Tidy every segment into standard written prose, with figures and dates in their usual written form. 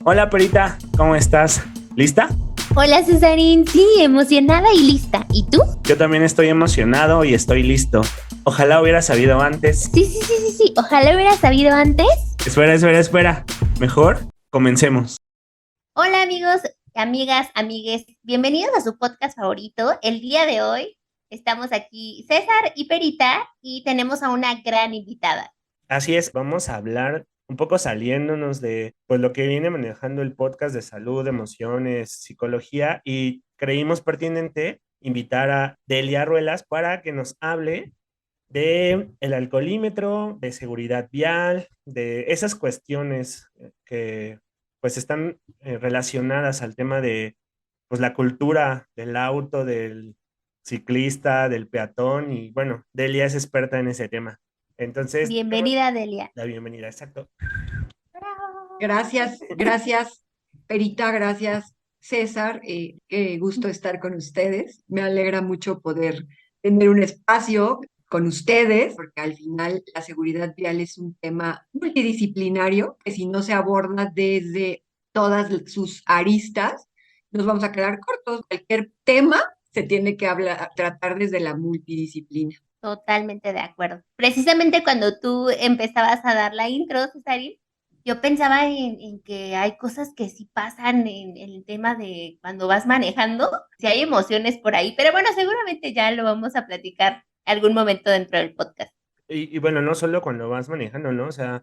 Hola Perita, ¿cómo estás? ¿Lista? Hola Cesarín, sí, emocionada y lista. ¿Y tú? Yo también estoy emocionado y estoy listo. Ojalá hubiera sabido antes. Sí. Ojalá hubiera sabido antes. Espera. Mejor, comencemos. Hola amigos, amigas, amigues. Bienvenidos a su podcast favorito. El día de hoy estamos aquí César y Perita y tenemos a una gran invitada. Así es, vamos a hablar un poco saliéndonos de pues lo que viene manejando el podcast de salud, emociones, psicología y creímos pertinente invitar a Delia Ruelas para que nos hable de el alcoholímetro, de seguridad vial, de esas cuestiones que pues están relacionadas al tema de pues la cultura del auto, del ciclista, del peatón y bueno, Delia es experta en ese tema. Entonces, Bienvenida, Delia. la bienvenida, exacto. Gracias, Perita, gracias, César. Qué gusto estar con ustedes. Me alegra mucho poder tener un espacio con ustedes, porque al final la seguridad vial es un tema multidisciplinario que si no se aborda desde todas sus aristas, nos vamos a quedar cortos. Cualquier tema se tiene que tratar desde la multidisciplina. Totalmente de acuerdo. Precisamente cuando tú empezabas a dar la intro, Cesarín, yo pensaba en que hay cosas que sí pasan en el tema de cuando vas manejando, si hay emociones por ahí, pero bueno, seguramente ya lo vamos a platicar algún momento dentro del podcast. Y bueno, no solo cuando vas manejando, ¿no? O sea,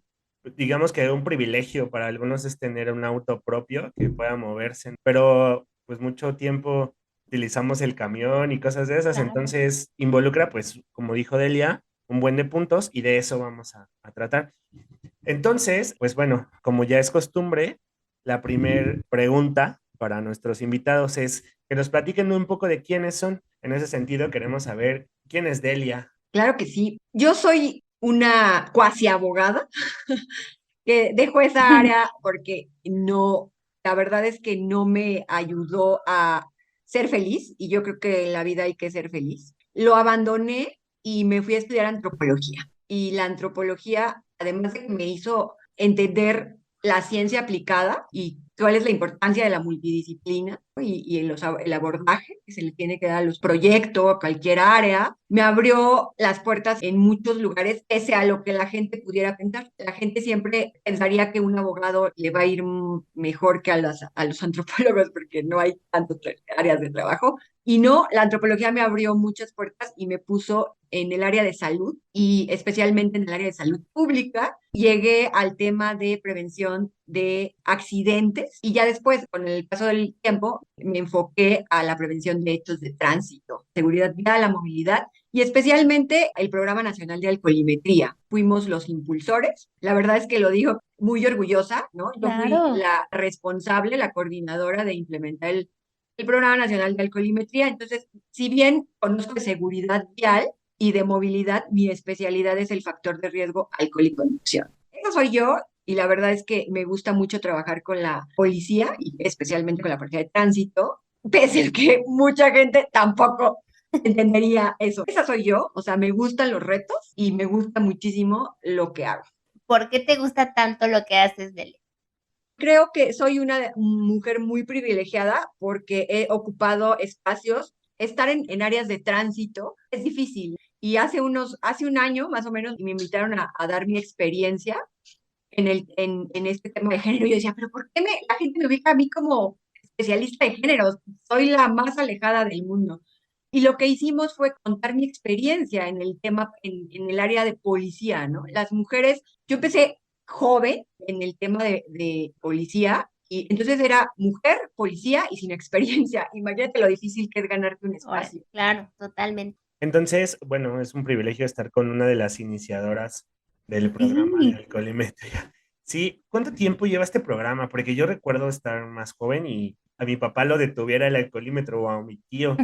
digamos que un privilegio para algunos es tener un auto propio que pueda moverse, pero pues mucho tiempo utilizamos el camión y cosas de esas, Claro. entonces involucra, pues, como dijo Delia, un buen de puntos y de eso vamos a tratar. Entonces, pues bueno, como ya es costumbre, la primera pregunta para nuestros invitados es que nos platiquen un poco de quiénes son. En ese sentido, queremos saber quién es Delia. Claro que sí. Yo soy una cuasi abogada que dejo esa área porque no, la verdad es que no me ayudó a ser feliz y yo creo que en la vida hay que ser feliz. Lo abandoné y me fui a estudiar antropología. Y la antropología, además de que me hizo entender la ciencia aplicada y cuál es la importancia de la multidisciplina, ¿no? El abordaje que se le tiene que dar a los proyectos, a cualquier área, me abrió las puertas en muchos lugares, pese a lo que la gente pudiera pensar. La gente siempre pensaría que un abogado le va a ir mejor que a los antropólogos porque no hay tantas áreas de trabajo. Y no, la antropología me abrió muchas puertas y me puso en el área de salud y especialmente en el área de salud pública. Llegué al tema de prevención de accidentes y ya después, con el paso del tiempo, me enfoqué a la prevención de hechos de tránsito, seguridad vial, la movilidad y especialmente el Programa Nacional de Alcoholimetría. Fuimos los impulsores. La verdad es que lo digo muy orgullosa, ¿no? Yo fui Claro. la responsable, la coordinadora de implementar el Programa Nacional de Alcoholimetría. Entonces, si bien conozco de seguridad vial y de movilidad, mi especialidad es el factor de riesgo alcohol y conducción. Eso soy yo y la verdad es que me gusta mucho trabajar con la policía y especialmente con la policía de tránsito, pese a que mucha gente tampoco entendería eso. Esa soy yo, o sea, me gustan los retos y me gusta muchísimo lo que hago. ¿Por qué te gusta tanto lo que haces, Delia? Creo que soy una mujer muy privilegiada porque he ocupado espacios. Estar en áreas de tránsito es difícil. Y hace un año más o menos me invitaron a dar mi experiencia en este tema de género. Y yo decía, pero ¿por qué la gente me ubica a mí como especialista de género? Soy la más alejada del mundo. Y lo que hicimos fue contar mi experiencia en el tema, en el área de policía, ¿no? Las mujeres, yo empecé joven en el tema de policía, y entonces era mujer, policía y sin experiencia. Imagínate lo difícil que es ganarte un Ahora, espacio. claro, totalmente. Entonces, bueno, es un privilegio estar con una de las iniciadoras del programa de Sí. alcoholimetría. Sí, ¿cuánto tiempo lleva este programa? Porque yo recuerdo estar más joven y a mi papá lo detuviera el alcoholímetro o a mi tío.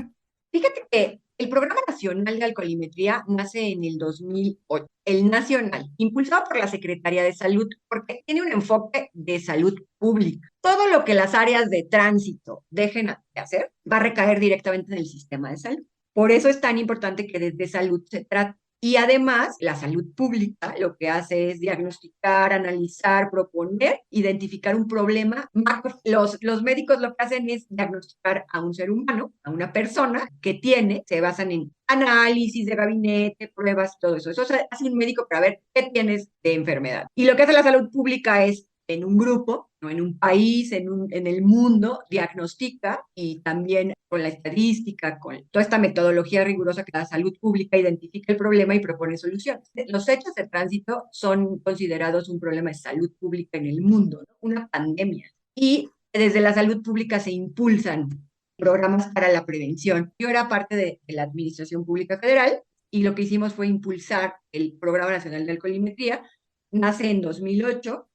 Fíjate que el Programa Nacional de Alcoholimetría nace en el 2008, el nacional, impulsado por la Secretaría de Salud, porque tiene un enfoque de salud pública. Todo lo que las áreas de tránsito dejen de hacer va a recaer directamente en el sistema de salud. Por eso es tan importante que desde salud se trate. Y además, la salud pública lo que hace es diagnosticar, analizar, proponer, identificar un problema. Los médicos lo que hacen es diagnosticar a un ser humano, a una persona que tiene, se basan en análisis de gabinete, pruebas, todo eso. Eso hace un médico para ver qué tienes de enfermedad. Y lo que hace la salud pública es en un grupo, no en un país, en el mundo, diagnostica y también con la estadística, con toda esta metodología rigurosa que la salud pública identifica el problema y propone soluciones. Los hechos de tránsito son considerados un problema de salud pública en el mundo, ¿no? Una pandemia. Y desde la salud pública se impulsan programas para la prevención. Yo era parte de la Administración Pública Federal y lo que hicimos fue impulsar el Programa Nacional de Alcoholimetría. Nace en 2008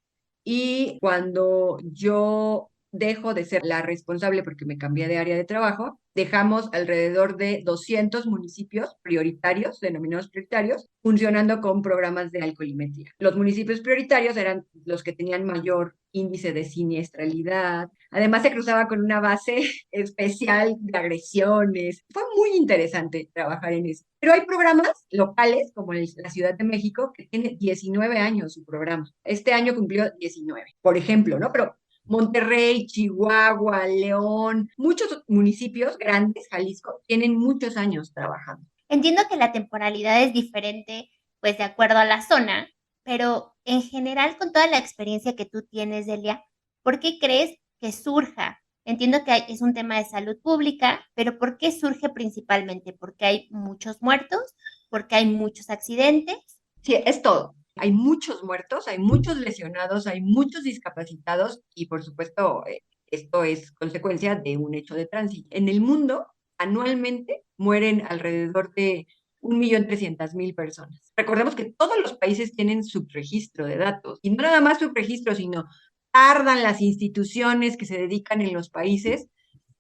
y cuando yo dejo de ser la responsable porque me cambié de área de trabajo, dejamos alrededor de 200 municipios prioritarios, denominados prioritarios, funcionando con programas de alcoholimetría. Los municipios prioritarios eran los que tenían mayor índice de siniestralidad. Además, se cruzaba con una base especial de agresiones. Fue muy interesante trabajar en eso. Pero hay programas locales, como la Ciudad de México, que tiene 19 años su programa. Este año cumplió 19, por ejemplo, ¿no? Pero Monterrey, Chihuahua, León, muchos municipios grandes, Jalisco, tienen muchos años trabajando. Entiendo que la temporalidad es diferente, pues de acuerdo a la zona, pero en general, con toda la experiencia que tú tienes, Delia, ¿por qué crees que surja? Entiendo que es un tema de salud pública, pero ¿por qué surge principalmente? ¿Porque hay muchos muertos? ¿Porque hay muchos accidentes? Sí, es todo. Hay muchos muertos, hay muchos lesionados, hay muchos discapacitados y por supuesto esto es consecuencia de un hecho de tránsito. En el mundo, anualmente mueren alrededor de 1.300.000 personas. Recordemos que todos los países tienen subregistro de datos y no nada más subregistro, sino tardan las instituciones que se dedican en los países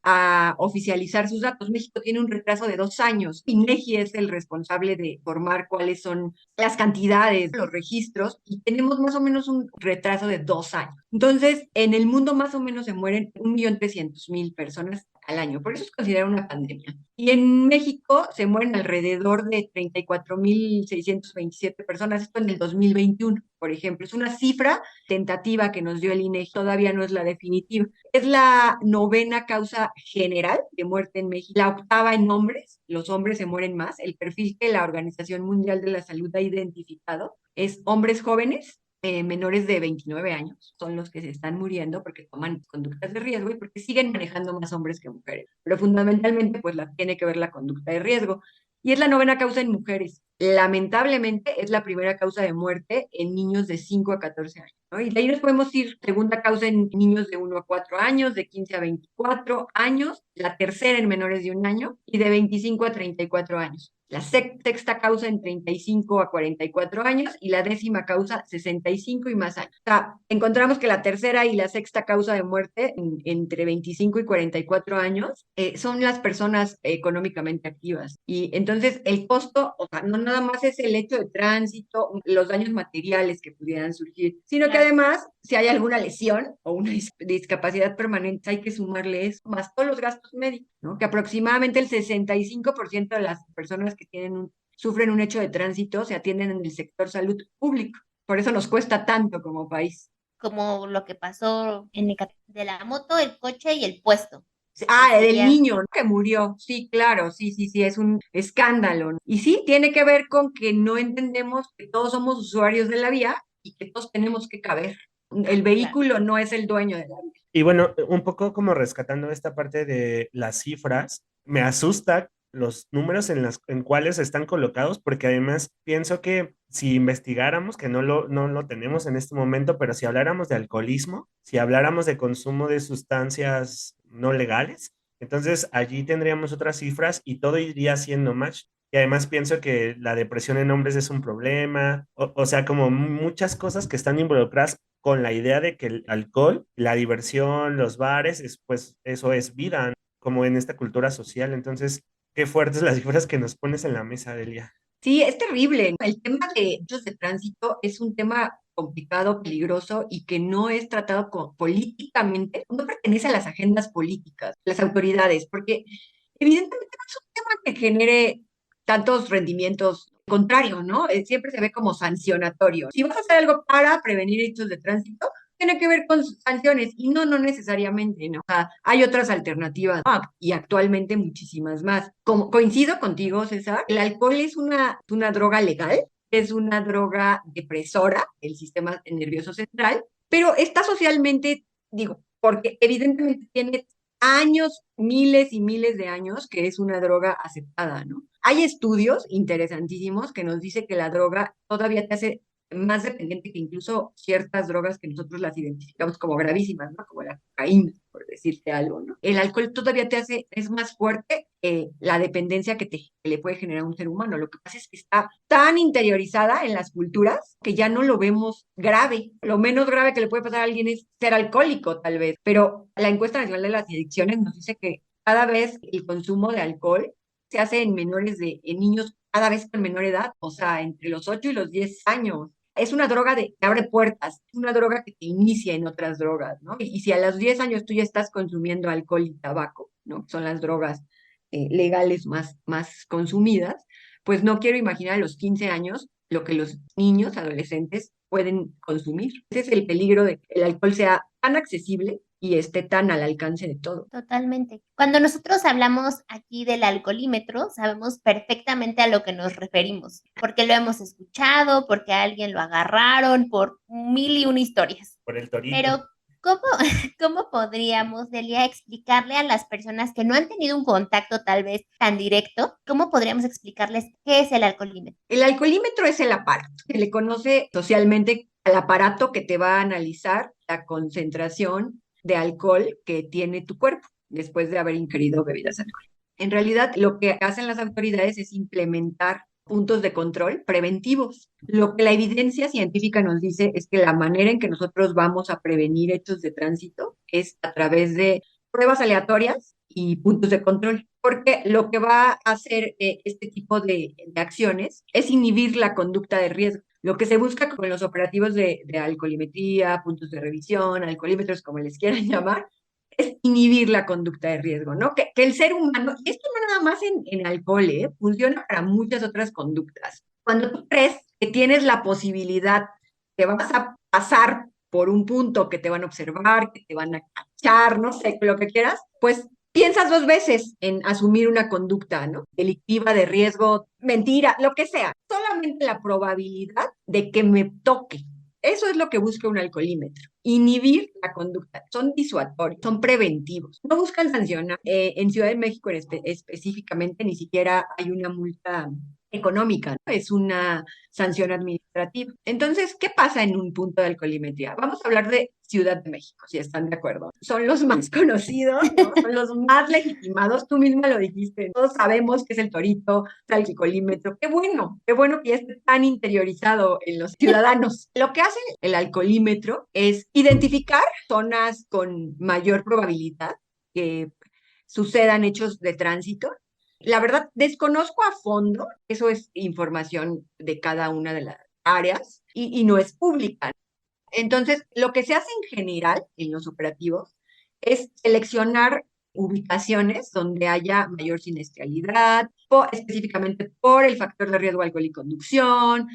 a oficializar sus datos. México tiene un retraso de 2 años. INEGI es el responsable de formar cuáles son las cantidades, los registros, y tenemos más o menos un retraso de 2 años. Entonces, en el mundo más o menos se mueren 1.300.000 personas al año. Por eso es considerada una pandemia. Y en México se mueren alrededor de 34.627 personas, esto en el 2021, por ejemplo. Es una cifra tentativa que nos dio el INEGI, todavía no es la definitiva. Es la novena causa general de muerte en México, la octava en hombres, los hombres se mueren más. El perfil que la Organización Mundial de la Salud ha identificado es hombres jóvenes, menores de 29 años, son los que se están muriendo porque toman conductas de riesgo y porque siguen manejando más hombres que mujeres. Pero fundamentalmente, pues tiene que ver la conducta de riesgo. Y es la novena causa en mujeres. Lamentablemente, es la primera causa de muerte en niños de 5 a 14 años, ¿no? Y de ahí nos podemos ir, segunda causa en niños de 1 a 4 años, de 15 a 24 años, la tercera en menores de 1 año y de 25 a 34 años. La sexta causa en 35 a 44 años y la décima causa 65 y más años. O sea, encontramos que la tercera y la sexta causa de muerte entre 25 y 44 años son las personas económicamente activas. Y entonces el costo, o sea, no nada más es el hecho de tránsito, los daños materiales que pudieran surgir, sino que además, si hay alguna lesión o una discapacidad permanente, hay que sumarle eso, más todos los gastos médicos, ¿no? Que aproximadamente el 65% de las personas que sufren un hecho de tránsito se atienden en el sector salud público. Por eso nos cuesta tanto como país. Como lo que pasó en el de la moto, el coche y el puesto. Ah, el Sería niño, ¿no? Que murió. Sí, claro, sí, sí, sí, es un escándalo, ¿no? Y sí, tiene que ver con que no entendemos que todos somos usuarios de la vía y que todos tenemos que caber. El vehículo no es el dueño de la vía. Y bueno, un poco como rescatando esta parte de las cifras, me asusta los números en cuáles están colocados, porque además pienso que si investigáramos, que no lo tenemos en este momento, pero si habláramos de alcoholismo, si habláramos de consumo de sustancias no legales, entonces allí tendríamos otras cifras y todo iría siendo match. Y además pienso que la depresión en hombres es un problema, o sea, como muchas cosas que están involucradas con la idea de que el alcohol, la diversión, los bares, pues eso es vida, ¿no? Como en esta cultura social. Entonces, qué fuertes las cifras que nos pones en la mesa, Delia. Sí, es terrible. El tema de hechos de tránsito es un tema complicado, peligroso y que no es tratado políticamente, no pertenece a las agendas políticas, las autoridades, porque evidentemente no es un tema que genere tantos rendimientos contrario, ¿no? Siempre se ve como sancionatorio. Si vas a hacer algo para prevenir hechos de tránsito, tiene que ver con sanciones y no necesariamente, ¿no? O sea, hay otras alternativas, ¿no? Y actualmente muchísimas más. Como coincido contigo, César, el alcohol es una droga legal, es una droga depresora del sistema nervioso central, pero está socialmente, digo, porque evidentemente tiene años, miles y miles de años que es una droga aceptada, ¿no? Hay estudios interesantísimos que nos dice que la droga todavía te hace más dependiente que incluso ciertas drogas que nosotros las identificamos como gravísimas, ¿no? Como la cocaína, por decirte algo, ¿no? El alcohol todavía es más fuerte la dependencia que le puede generar a un ser humano. Lo que pasa es que está tan interiorizada en las culturas que ya no lo vemos grave. Lo menos grave que le puede pasar a alguien es ser alcohólico, tal vez. Pero la encuesta nacional de las adicciones nos dice que cada vez el consumo de alcohol se hace en niños cada vez con menor edad, o sea, entre los 8 y los 10 años. Es una droga que abre puertas, es una droga que te inicia en otras drogas, ¿no? Y si a los 10 años tú ya estás consumiendo alcohol y tabaco, ¿no? Son las drogas legales más consumidas, pues no quiero imaginar a los 15 años lo que los niños, adolescentes pueden consumir. Ese es el peligro de que el alcohol sea tan accesible y esté tan al alcance de todo. Totalmente. Cuando nosotros hablamos aquí del alcoholímetro, sabemos perfectamente a lo que nos referimos, porque lo hemos escuchado, porque a alguien lo agarraron, por mil y una historias. Por el torito. Pero, ¿cómo, cómo podríamos, Delia, explicarle a las personas que no han tenido un contacto tal vez tan directo, cómo podríamos explicarles qué es el alcoholímetro? El alcoholímetro es el aparato. Se le conoce socialmente al aparato que te va a analizar la concentración de alcohol que tiene tu cuerpo después de haber ingerido bebidas alcohólicas. En realidad, lo que hacen las autoridades es implementar puntos de control preventivos. Lo que la evidencia científica nos dice es que la manera en que nosotros vamos a prevenir hechos de tránsito es a través de pruebas aleatorias y puntos de control, porque lo que va a hacer este tipo de acciones es inhibir la conducta de riesgo. Lo que se busca con los operativos de alcoholimetría, puntos de revisión, alcoholímetros, como les quieran llamar, es inhibir la conducta de riesgo, ¿no? Que el ser humano, y esto no nada más en alcohol, funciona para muchas otras conductas. Cuando tú crees que tienes la posibilidad que vas a pasar por un punto que te van a observar, que te van a cachar, no sé, lo que quieras, pues piensas dos veces en asumir una conducta, ¿no? Delictiva, de riesgo, mentira, lo que sea. Solamente la probabilidad de que me toque. Eso es lo que busca un alcoholímetro. Inhibir la conducta. Son disuasorios, son preventivos. No buscan sancionar. En Ciudad de México específicamente ni siquiera hay una multa económica, ¿no? Es una sanción administrativa. Entonces, ¿qué pasa en un punto de alcoholimetría? Vamos a hablar de Ciudad de México, si están de acuerdo. Son los más conocidos, ¿no? Son los más legitimados. Tú misma lo dijiste. Todos sabemos que es el torito, el alcoholímetro. Qué bueno que ya esté tan interiorizado en los ciudadanos. Lo que hace el alcoholímetro es identificar zonas con mayor probabilidad que sucedan hechos de tránsito. La verdad, desconozco a fondo, eso es información de cada una de las áreas y no es pública. Entonces, lo que se hace en general en los operativos es seleccionar ubicaciones donde haya mayor siniestralidad, específicamente por el factor de riesgo alcohol y conducción,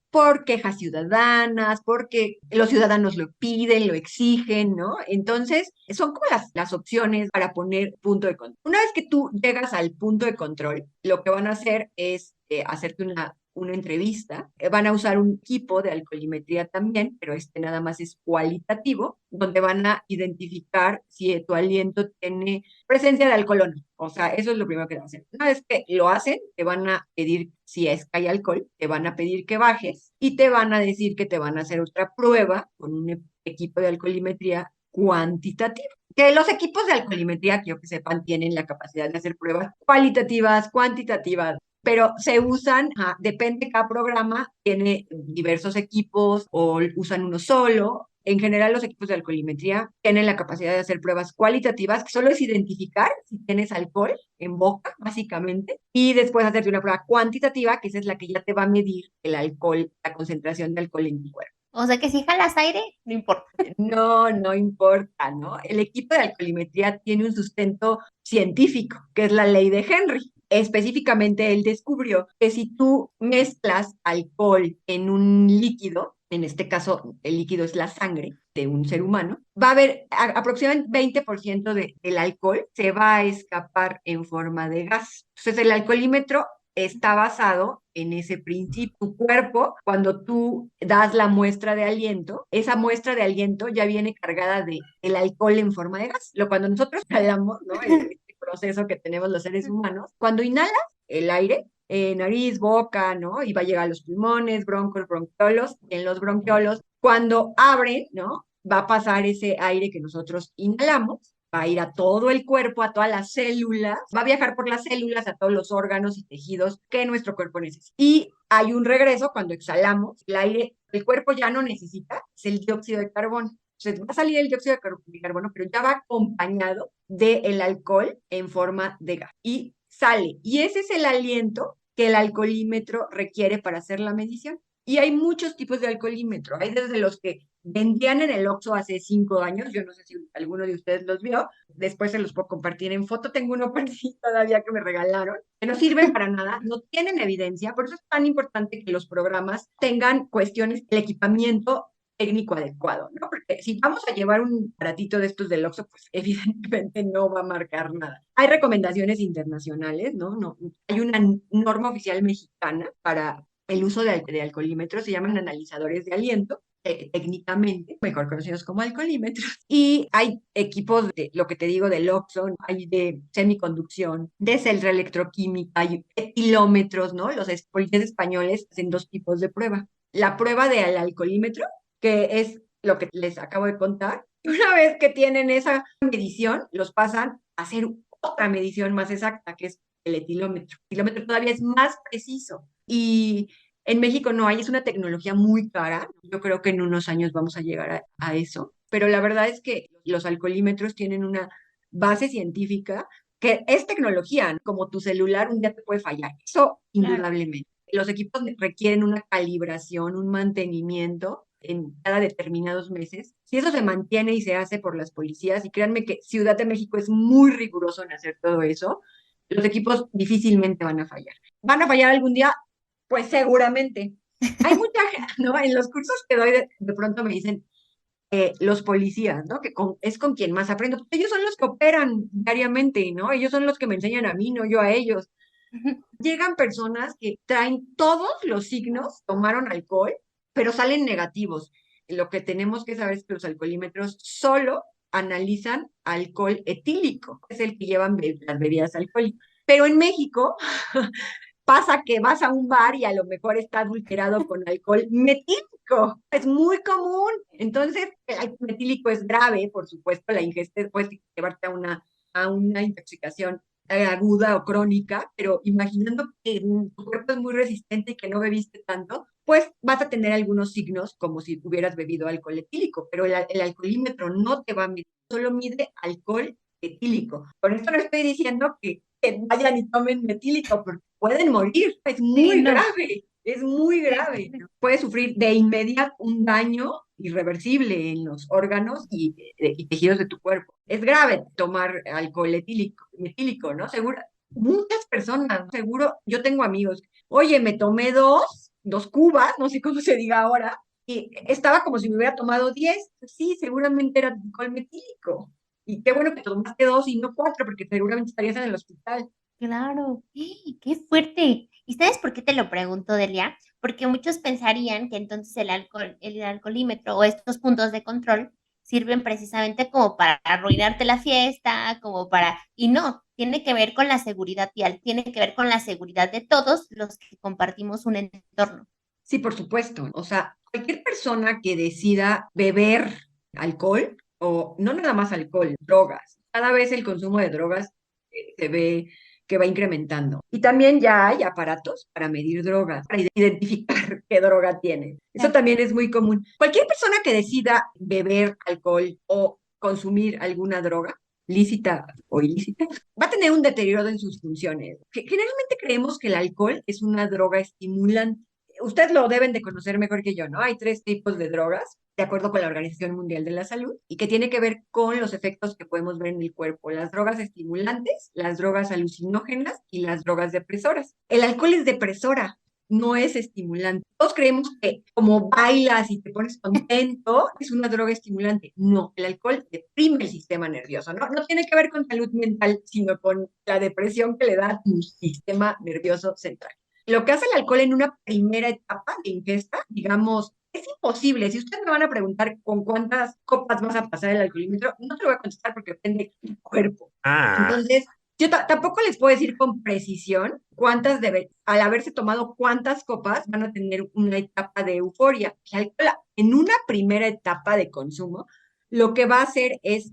por quejas ciudadanas, porque los ciudadanos lo piden, lo exigen, ¿no? Entonces, son como las opciones para poner punto de control. Una vez que tú llegas al punto de control, lo que van a hacer es hacerte una entrevista. Van a usar un equipo de alcoholimetría también, pero este nada más es cualitativo, donde van a identificar si tu aliento tiene presencia de alcohol o no. O sea, eso es lo primero que van a hacer. Una vez que lo hacen, te van a pedir, si es que hay alcohol, te van a pedir que bajes y te van a decir que te van a hacer otra prueba con un equipo de alcoholimetría cuantitativa. Que los equipos de alcoholimetría, quiero que sepan, tienen la capacidad de hacer pruebas cualitativas, cuantitativas, pero se usan, depende, cada programa tiene diversos equipos o usan uno solo. En general, los equipos de alcoholimetría tienen la capacidad de hacer pruebas cualitativas, que solo es identificar si tienes alcohol en boca, básicamente, y después hacerte una prueba cuantitativa, que esa es la que ya te va a medir el alcohol, la concentración de alcohol en tu cuerpo. O sea que si jalas aire, no importa. No importa, ¿no? El equipo de alcoholimetría tiene un sustento científico, que es la ley de Henry. específicamente él descubrió que si tú mezclas alcohol en un líquido, en este caso el líquido es la sangre de un ser humano, va a haber aproximadamente 20% del alcohol se va a escapar en forma de gas. Entonces el alcoholímetro está basado en ese principio. Tu cuerpo, cuando tú das la muestra de aliento, esa muestra de aliento ya viene cargada de el alcohol en forma de gas. Cuando nosotros inhalamos, ¿no? Este proceso que tenemos los seres humanos, cuando inhalas el aire, nariz, boca, ¿no? Y va a llegar a los pulmones, broncos, bronquiolos. En los bronquiolos, cuando abren, ¿no? Va a pasar ese aire que nosotros inhalamos, va a ir a todo el cuerpo, a todas las células, va a viajar por las células, a todos los órganos y tejidos que nuestro cuerpo necesita. Y hay un regreso cuando exhalamos, el aire, el cuerpo ya no necesita, es el dióxido de carbono. Entonces va a salir el dióxido de carbono, pero ya va acompañado del alcohol en forma de gas. Y sale. Y ese es el aliento que el alcoholímetro requiere para hacer la medición. Y hay muchos tipos de alcoholímetro. Hay desde los que vendían en el Oxxo hace 5 años, yo no sé si alguno de ustedes los vio, después se los puedo compartir en foto, tengo uno por sí todavía que me regalaron, que no sirven para nada, no tienen evidencia, por eso es tan importante que los programas tengan cuestiones, el equipamiento técnico adecuado, ¿no? Porque si vamos a llevar un aparatito de estos del Oxxo, pues evidentemente no va a marcar nada. Hay recomendaciones internacionales, ¿no? No, hay una norma oficial mexicana para el uso de alcoholímetros, se llaman analizadores de aliento, técnicamente, mejor conocidos como alcoholímetros, y hay equipos de, lo que te digo, del Oxxo, hay de semiconducción, de celda electroquímica, hay etilómetros, ¿no? Los policías españoles hacen 2 tipos de prueba. La prueba del alcoholímetro, que es lo que les acabo de contar, y una vez que tienen esa medición, los pasan a hacer otra medición más exacta, que es el etilómetro. El etilómetro todavía es más preciso y en México no hay, es una tecnología muy cara. Yo creo que en unos años vamos a llegar a eso. Pero la verdad es que los alcoholímetros tienen una base científica que es tecnología, ¿no? Como tu celular un día te puede fallar. Eso Claro. indudablemente. Los equipos requieren una calibración, un mantenimiento en cada determinados meses. Si eso se mantiene y se hace por las policías, y créanme que Ciudad de México es muy riguroso en hacer todo eso, los equipos difícilmente van a fallar. ¿Van a fallar algún día? Pues seguramente. Hay mucha gente, ¿no? En los cursos que doy de pronto me dicen los policías, ¿no? Que es con quien más aprendo. Ellos son los que operan diariamente, ¿no? Ellos son los que me enseñan a mí, no yo a ellos. Llegan personas que traen todos los signos, tomaron alcohol, pero salen negativos. Lo que tenemos que saber es que los alcoholímetros solo analizan alcohol etílico, es el que llevan las bebidas alcohólicas. Pero en México pasa que vas a un bar y a lo mejor está adulterado con alcohol metílico. Es muy común. Entonces, el alcohol metílico es grave, por supuesto, la ingesta puede llevarte a una intoxicación aguda o crónica, pero imaginando que tu cuerpo es muy resistente y que no bebiste tanto, pues vas a tener algunos signos como si hubieras bebido alcohol etílico, pero el alcoholímetro no te va a medir, solo mide alcohol etílico. Con esto no estoy diciendo que vayan y tomen metílico, porque pueden morir, Sí, no. es muy grave, ¿no? Puede sufrir de inmediato un daño irreversible en los órganos y tejidos de tu cuerpo. Es grave tomar alcohol metílico, ¿no? Seguro, muchas personas, seguro, yo tengo amigos, oye, me tomé dos cubas, no sé cómo se diga ahora, y estaba como si me hubiera tomado 10. Sí, seguramente era alcohol metílico. Y qué bueno que tomaste 2 y no 4, porque seguramente estarías en el hospital. Claro, qué fuerte. ¿Y sabes por qué te lo pregunto, Delia? Porque muchos pensarían que entonces el alcoholímetro o estos puntos de control sirven precisamente como para arruinarte la fiesta, y no, tiene que ver con la seguridad vial, tiene que ver con la seguridad de todos los que compartimos un entorno. Sí, por supuesto. O sea, cualquier persona que decida beber alcohol, o no nada más alcohol, drogas, cada vez el consumo de drogas se ve que va incrementando. Y también ya hay aparatos para medir drogas, para identificar qué droga tiene. Eso Claro. también es muy común. Cualquier persona que decida beber alcohol o consumir alguna droga, lícita o ilícita, va a tener un deterioro en sus funciones. Generalmente creemos que el alcohol es una droga estimulante. ustedes lo deben de conocer mejor que yo, ¿no? Hay 3 tipos de drogas, de acuerdo con la Organización Mundial de la Salud, y que tiene que ver con los efectos que podemos ver en el cuerpo: las drogas estimulantes, las drogas alucinógenas y las drogas depresoras. El alcohol es depresora, no es estimulante. Todos creemos que como bailas y te pones contento, es una droga estimulante. No, el alcohol deprime el sistema nervioso, ¿no? No tiene que ver con salud mental, sino con la depresión que le da a tu sistema nervioso central. Lo que hace el alcohol en una primera etapa de ingesta, digamos, es imposible. Si ustedes me van a preguntar con cuántas copas vas a pasar el alcoholímetro, no te lo voy a contestar porque depende de tu cuerpo. Ah, Entonces, yo tampoco les puedo decir con precisión al haberse tomado cuántas copas van a tener una etapa de euforia. El alcohol, en una primera etapa de consumo, lo que va a hacer es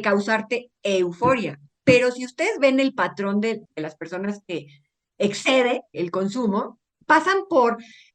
causarte euforia. Pero si ustedes ven el patrón de las personas que excede el consumo,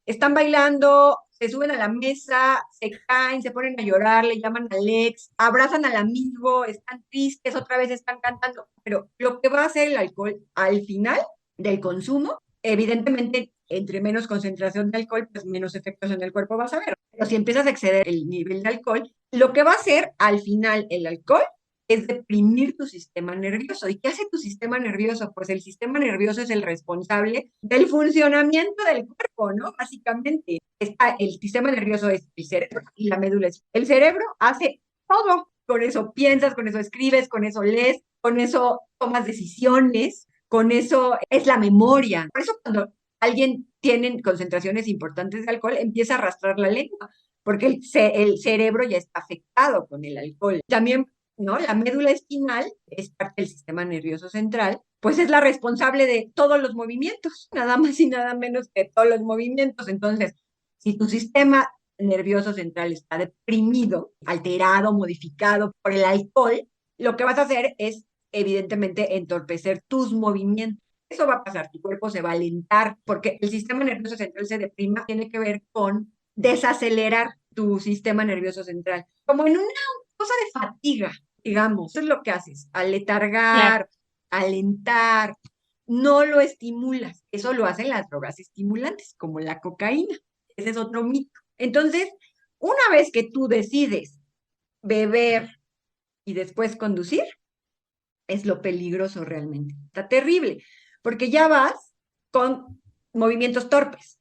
están bailando, se suben a la mesa, se caen, se ponen a llorar, le llaman al ex, abrazan al amigo, están tristes, otra vez están cantando. Pero lo que va a hacer el alcohol al final del consumo, evidentemente, entre menos concentración de alcohol, pues menos efectos en el cuerpo vas a ver. Pero si empiezas a exceder el nivel de alcohol, lo que va a hacer al final el alcohol es deprimir tu sistema nervioso. ¿Y qué hace tu sistema nervioso? Pues el sistema nervioso es el responsable del funcionamiento del cuerpo, ¿no? Básicamente, el sistema nervioso es el cerebro y la médula es. El cerebro hace todo. Con eso piensas, con eso escribes, con eso lees, con eso tomas decisiones, con eso es la memoria. Por eso cuando alguien tiene concentraciones importantes de alcohol, empieza a arrastrar la lengua, porque el cerebro ya está afectado con el alcohol. También, ¿no? La médula espinal es parte del sistema nervioso central, pues es la responsable de todos los movimientos, nada más y nada menos que todos los movimientos. Entonces, si tu sistema nervioso central está deprimido, alterado, modificado por el alcohol, lo que vas a hacer es, evidentemente, entorpecer tus movimientos. Eso va a pasar, tu cuerpo se va a alentar, porque el sistema nervioso central se deprima, tiene que ver con desacelerar tu sistema nervioso central, como en una cosa de fatiga, digamos. Eso es lo que haces, Claro. aletargar, alentar, no lo estimulas. Eso lo hacen las drogas estimulantes, como la cocaína. Ese es otro mito. Entonces, una vez que tú decides beber y después conducir, es lo peligroso realmente. Está terrible, porque ya vas con movimientos torpes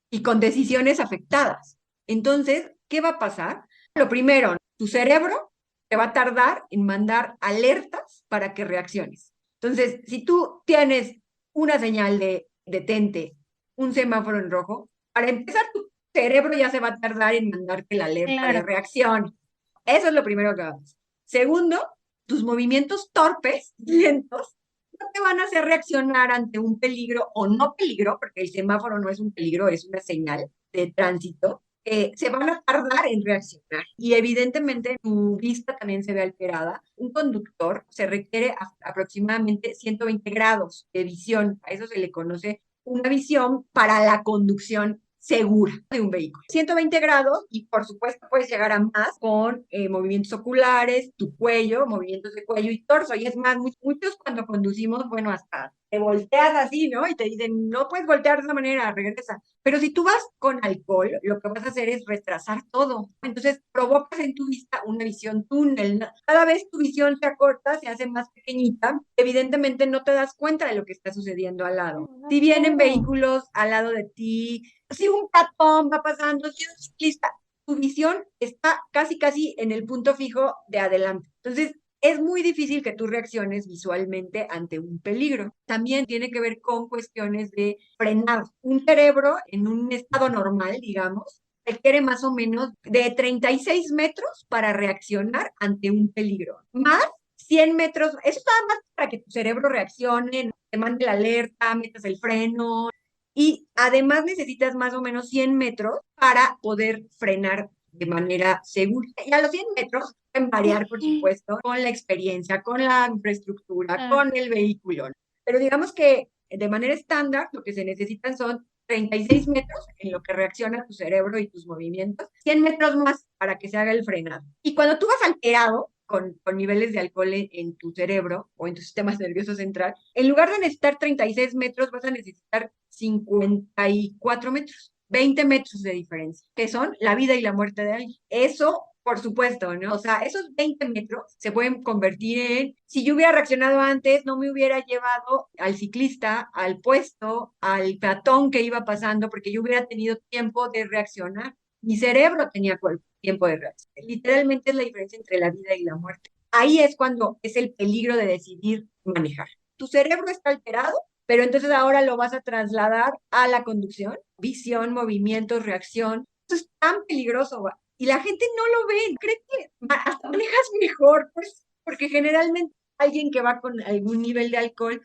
y con decisiones afectadas. Entonces, ¿qué va a pasar? Lo primero, tu cerebro te va a tardar en mandar alertas para que reacciones. Entonces, si tú tienes una señal de detente, un semáforo en rojo, para empezar, tu cerebro ya se va a tardar en mandarte la alerta de Claro. reacción. Eso es lo primero que haces. Segundo, tus movimientos torpes, lentos, no te van a hacer reaccionar ante un peligro o no peligro, porque el semáforo no es un peligro, es una señal de tránsito. Se van a tardar en reaccionar y evidentemente tu vista también se ve alterada. Un conductor se requiere aproximadamente 120 grados de visión, a eso se le conoce una visión para la conducción segura de un vehículo. 120 grados y por supuesto puedes llegar a más con movimientos oculares, tu cuello, movimientos de cuello y torso. Y es más, muchos cuando conducimos, bueno, hasta te volteas así, ¿no? Y te dicen, no puedes voltear de esa manera, regresa. Pero si tú vas con alcohol, lo que vas a hacer es retrasar todo. Entonces provocas en tu vista una visión túnel. Cada vez tu visión se acorta, se hace más pequeñita. Evidentemente no te das cuenta de lo que está sucediendo al lado. Si vienen vehículos al lado de ti, si un peatón va pasando, si un ciclista, tu visión está casi, casi en el punto fijo de adelante. Entonces, es muy difícil que tú reacciones visualmente ante un peligro. También tiene que ver con cuestiones de frenar. Un cerebro en un estado normal, digamos, requiere más o menos de 36 metros para reaccionar ante un peligro. Más 100 metros, eso está más para que tu cerebro reaccione, te mande la alerta, metas el freno, y además necesitas más o menos 100 metros para poder frenar de manera segura. Y a los 100 metros pueden variar, por supuesto, con la experiencia, con la infraestructura, Claro. con el vehículo. Pero digamos que de manera estándar lo que se necesitan son 36 metros en lo que reacciona tu cerebro y tus movimientos, 100 metros más para que se haga el frenado. Y cuando tú vas alterado, con niveles de alcohol en tu cerebro o en tu sistema nervioso central, en lugar de necesitar 36 metros, vas a necesitar 54 metros. 20 metros de diferencia, que son la vida y la muerte de alguien. Eso, por supuesto, ¿no? O sea, esos 20 metros se pueden convertir en, si yo hubiera reaccionado antes, no me hubiera llevado al ciclista, al puesto, al peatón que iba pasando, porque yo hubiera tenido tiempo de reaccionar. Mi cerebro tenía tiempo de reaccionar. Literalmente es la diferencia entre la vida y la muerte. Ahí es cuando es el peligro de decidir manejar. Tu cerebro está alterado, pero entonces ahora lo vas a trasladar a la conducción, visión, movimientos, reacción. Eso es tan peligroso, ¿va? Y la gente no lo ve, cree que hasta manejas mejor, pues, porque generalmente alguien que va con algún nivel de alcohol,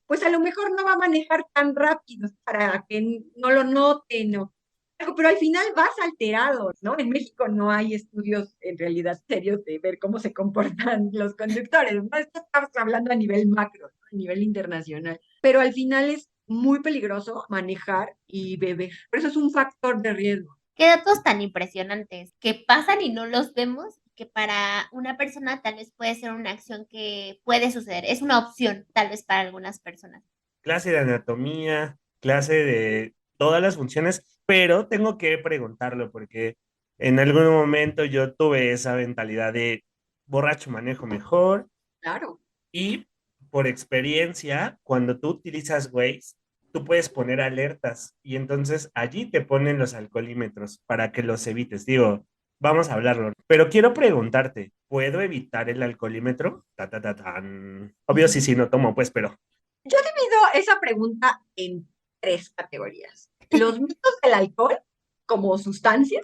pues a lo mejor no va a manejar tan rápido para que no lo noten, ¿no? Pero al final vas alterado, ¿no? En México no hay estudios en realidad serios de ver cómo se comportan los conductores, ¿no? Esto estamos hablando a nivel macro, ¿no? A nivel internacional. Pero al final es muy peligroso manejar y beber. Por eso es un factor de riesgo. Qué datos tan impresionantes que pasan y no los vemos, que para una persona tal vez puede ser una acción que puede suceder, es una opción tal vez para algunas personas. Clase de anatomía, clase de todas las funciones, pero tengo que preguntarlo porque en algún momento yo tuve esa mentalidad de borracho manejo mejor Claro. y por experiencia, cuando tú utilizas Waze, tú puedes poner alertas y entonces allí te ponen los alcoholímetros para que los evites. Digo, vamos a hablarlo, pero quiero preguntarte, ¿puedo evitar el alcoholímetro? Ta, ta, ta, tan. Obvio, sí, sí, no tomo, pues, pero Yo divido esa pregunta en tres categorías. Los mitos del alcohol como sustancia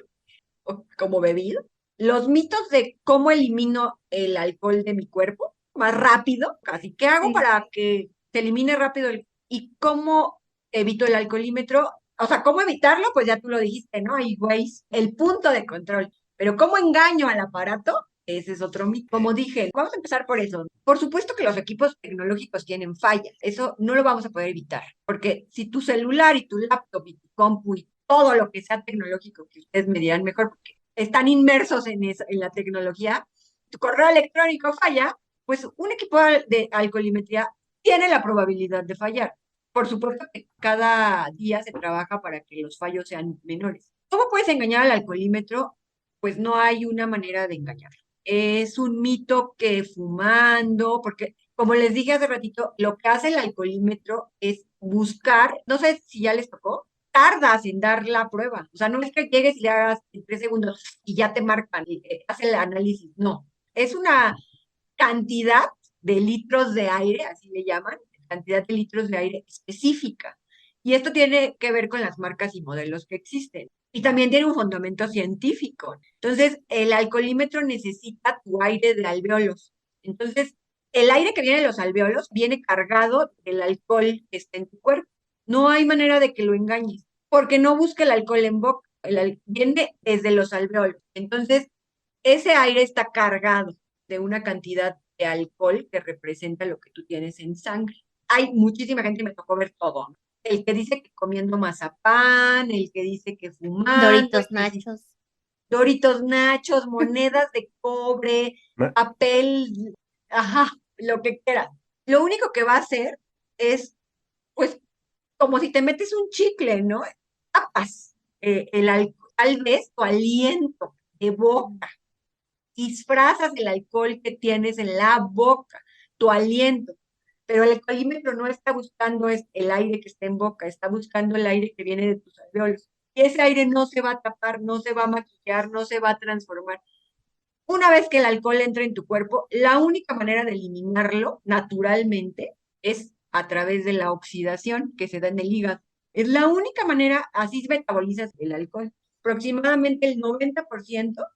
o como bebida, los mitos de cómo elimino el alcohol de mi cuerpo más rápido, casi qué hago Sí. para que se elimine rápido y cómo evito el alcoholímetro, o sea, cómo evitarlo, pues ya tú lo dijiste, ¿no? Ahí, güey, el punto de control, pero cómo engaño al aparato, ese es otro mito. Como dije, vamos a empezar por eso. Por supuesto que los equipos tecnológicos tienen fallas, eso no lo vamos a poder evitar, porque si tu celular y tu laptop y tu compu y todo lo que sea tecnológico, que ustedes me dirán mejor, porque están inmersos en, eso, en la tecnología, tu correo electrónico falla, pues un equipo de alcoholimetría tiene la probabilidad de fallar. Por supuesto que cada día se trabaja para que los fallos sean menores. ¿Cómo puedes engañar al alcoholímetro? Pues no hay una manera de engañarlo. Es un mito que fumando, porque como les dije hace ratito, lo que hace el alcoholímetro es buscar, no sé si ya les tocó, tardas en dar la prueba. O sea, no es que llegues y le hagas en 3 segundos y ya te marcan, y, hace el análisis. No, es una cantidad de litros de aire, así le llaman, cantidad de litros de aire específica. Y esto tiene que ver con las marcas y modelos que existen. Y también tiene un fundamento científico. Entonces, el alcoholímetro necesita tu aire de alvéolos. Entonces, el aire que viene de los alvéolos viene cargado del alcohol que está en tu cuerpo. No hay manera de que lo engañes, porque no busca el alcohol en boca. Viene desde los alvéolos. Entonces, ese aire está cargado de una cantidad de alcohol que representa lo que tú tienes en sangre. Hay muchísima gente y me tocó ver todo, ¿no? El que dice que comiendo mazapán, el que dice que fumando, el Doritos, que sí, nachos. Doritos Nachos, monedas de cobre, ma- papel, ajá, lo que quieras. Lo único que va a hacer es, pues, como si te metes un chicle, ¿no? Tapas tal vez tu aliento de boca, disfrazas el alcohol que tienes en la boca, tu aliento, pero el alcoholímetro no está buscando el aire que está en boca, está buscando el aire que viene de tus alveolos. Y ese aire no se va a tapar, no se va a maquillar, no se va a transformar. Una vez que el alcohol entra en tu cuerpo, la única manera de eliminarlo naturalmente es a través de la oxidación que se da en el hígado. Es la única manera, así metabolizas el alcohol. Aproximadamente el 90%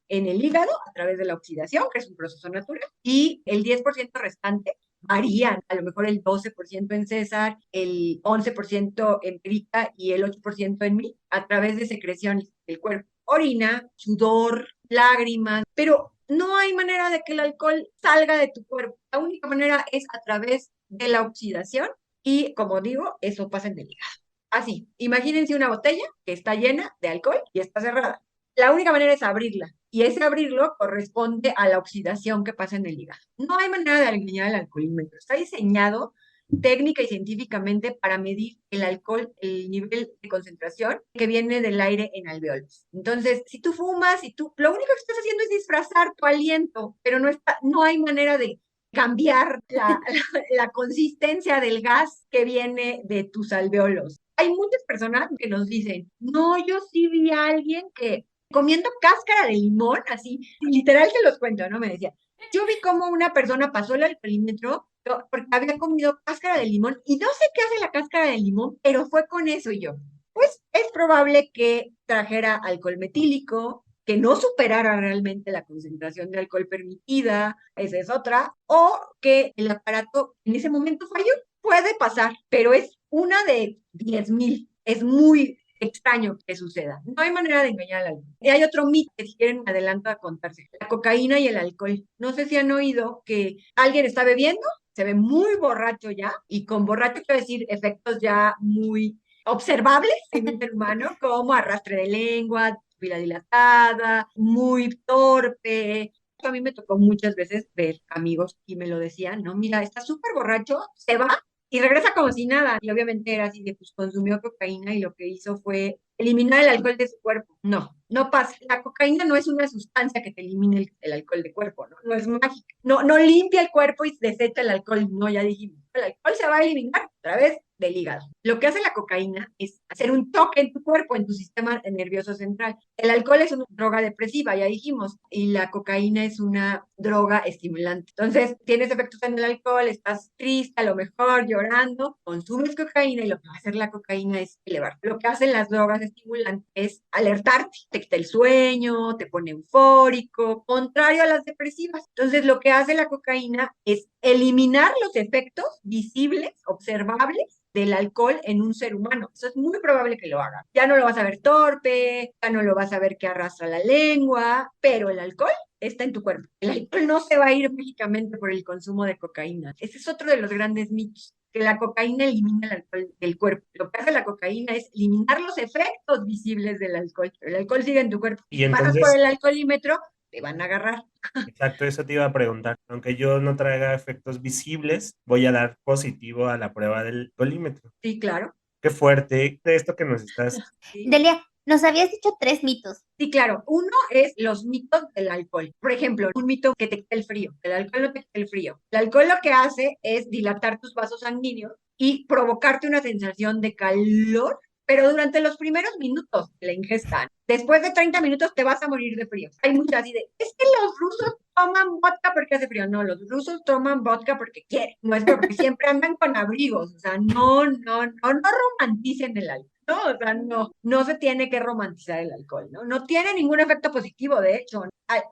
en el hígado a través de la oxidación, que es un proceso natural, y el 10% restante varían, a lo mejor el 12% en César, el 11% en Perita y el 8% en mí, a través de secreciones del cuerpo. Orina, sudor, lágrimas, pero no hay manera de que el alcohol salga de tu cuerpo. La única manera es a través de la oxidación y, como digo, eso pasa en el hígado. Así, imagínense una botella que está llena de alcohol y está cerrada. La única manera es abrirla y ese abrirlo corresponde a la oxidación que pasa en el hígado. No hay manera de engañar al alcoholímetro. Está diseñado técnica y científicamente para medir el alcohol, el nivel de concentración que viene del aire en alveolos. Entonces, si tú fumas y tú, lo único que estás haciendo es disfrazar tu aliento, pero no hay manera de cambiar la consistencia del gas que viene de tus alveolos. Hay muchas personas que nos dicen, no, yo sí vi a alguien que comiendo cáscara de limón, así, literal te los cuento, ¿no? Me decía, yo vi como una persona pasó el alcoholímetro porque había comido cáscara de limón y no sé qué hace la cáscara de limón, pero fue con eso y yo. Pues es probable que trajera alcohol metílico, que no superara realmente la concentración de alcohol permitida, esa es otra, o que el aparato en ese momento falló. Puede pasar, pero es una de 10,000. Es muy extraño que suceda. No hay manera de engañar al alcohol. Y hay otro mito que si quieren me adelanto a contarse. La cocaína y el alcohol. No sé si han oído que alguien está bebiendo, se ve muy borracho ya, y con borracho quiero decir efectos ya muy observables en un ser humano, como arrastre de lengua, pupila dilatada, muy torpe. A mí me tocó muchas veces ver amigos y me lo decían, no, mira, está súper borracho, se va y regresa como si nada. Y obviamente era así de, pues consumió cocaína y lo que hizo fue eliminar el alcohol de su cuerpo. No, no pasa. La cocaína no es una sustancia que te elimine el alcohol de cuerpo, ¿no? No es mágica. No, no limpia el cuerpo y desecha el alcohol. No, ya dijimos. El alcohol se va a eliminar a través del hígado. Lo que hace la cocaína es hacer un toque en tu cuerpo, en tu sistema nervioso central. El alcohol es una droga depresiva, ya dijimos, y la cocaína es una droga estimulante. Entonces, tienes efectos en el alcohol, estás triste, a lo mejor llorando, consumes cocaína y lo que va a hacer la cocaína es elevar. Lo que hacen las drogas estimulantes es alertarte, te quita el sueño, te pone eufórico, contrario a las depresivas. Entonces, lo que hace la cocaína es eliminar los efectos visibles, observables del alcohol en un ser humano. Eso es muy probable que lo haga. Ya no lo vas a ver torpe, ya no lo vas a ver que arrastra la lengua, pero el alcohol está en tu cuerpo. El alcohol no se va a ir mágicamente por el consumo de cocaína. Ese es otro de los grandes mitos, que la cocaína elimina el alcohol del cuerpo. Lo que hace la cocaína es eliminar los efectos visibles del alcohol. Pero el alcohol sigue en tu cuerpo. Y Si pasas por entonces, el alcoholímetro, te van a agarrar. exacto, eso te iba a preguntar. Aunque yo no traiga efectos visibles, voy a dar positivo a la prueba del colímetro. Sí, claro. Qué fuerte de esto que nos estás. Sí. Delia, nos habías dicho 3 mitos. Sí, claro. Uno es los mitos del alcohol. Por ejemplo, un mito que te quita el frío. El alcohol no te quita el frío. El alcohol lo que hace es dilatar tus vasos sanguíneos y provocarte una sensación de calor, pero durante los primeros minutos de la ingesta. Después de 30 minutos te vas a morir de frío. Hay muchas ideas. Es que los rusos toman vodka porque hace frío. No, los rusos toman vodka porque quieren. No es porque siempre andan con abrigos. O sea, no romanticen el alcohol. No, o sea, no se tiene que romantizar el alcohol, ¿no? No tiene ningún efecto positivo, de hecho,